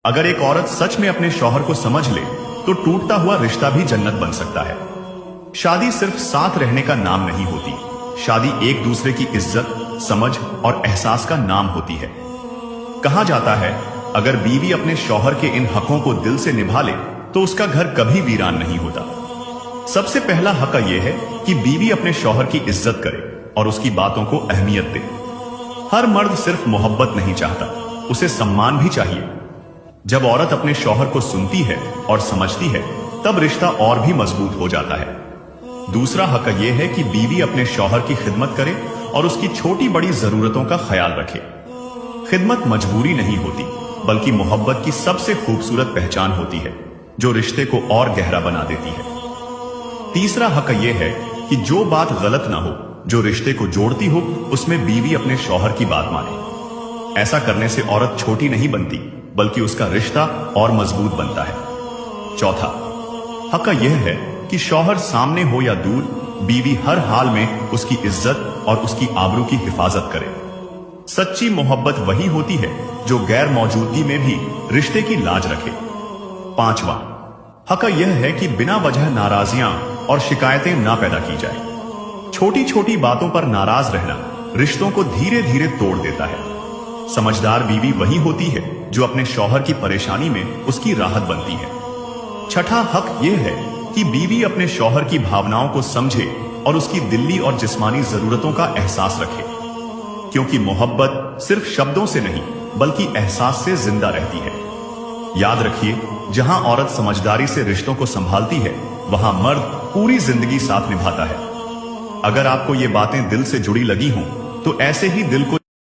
अगर एक औरत सच में अपने शौहर को समझ ले तो टूटता हुआ रिश्ता भी जन्नत बन सकता है। शादी सिर्फ साथ रहने का नाम नहीं होती, शादी एक दूसरे की इज्जत, समझ और एहसास का नाम होती है। कहा जाता है, अगर बीवी अपने शौहर के इन हकों को दिल से निभा ले तो उसका घर कभी वीरान नहीं होता। सबसे पहला हक यह है कि बीवी अपने शौहर की इज्जत करे और उसकी बातों को अहमियत दे। हर मर्द सिर्फ मोहब्बत नहीं चाहता, उसे सम्मान भी चाहिए। जब औरत अपने शौहर को सुनती है और समझती है तब रिश्ता और भी मजबूत हो जाता है। दूसरा हक यह है कि बीवी अपने शौहर की खिदमत करे और उसकी छोटी बड़ी जरूरतों का ख्याल रखे। खिदमत मजबूरी नहीं होती बल्कि मोहब्बत की सबसे खूबसूरत पहचान होती है जो रिश्ते को और गहरा बना देती है। तीसरा हक यह है कि जो बात गलत ना हो, जो रिश्ते को जोड़ती हो, उसमें बीवी अपने शौहर की बात माने। ऐसा करने से औरत छोटी नहीं बनती बल्कि उसका रिश्ता और मजबूत बनता है। चौथा हक यह है कि शौहर सामने हो या दूर, बीवी हर हाल में उसकी इज्जत और उसकी आबरू की हिफाजत करे। सच्ची मोहब्बत वही होती है जो गैर मौजूदगी में भी रिश्ते की लाज रखे। पांचवा हक यह है कि बिना वजह नाराजियां और शिकायतें ना पैदा की जाए। छोटी छोटी बातों पर नाराज रहना रिश्तों को धीरे धीरे तोड़ देता है। समझदार बीवी वही होती है जो अपने शौहर की परेशानी में उसकी राहत बनती है। छठा हक यह है कि बीवी अपने शौहर की भावनाओं को समझे और उसकी दिली और जिस्मानी जरूरतों का एहसास रखे, क्योंकि मोहब्बत सिर्फ शब्दों से नहीं बल्कि एहसास से जिंदा रहती है। याद रखिए, जहां औरत समझदारी से रिश्तों को संभालती है वहां मर्द पूरी जिंदगी साथ निभाता है। अगर आपको ये बातें दिल से जुड़ी लगी हों तो ऐसे ही दिल को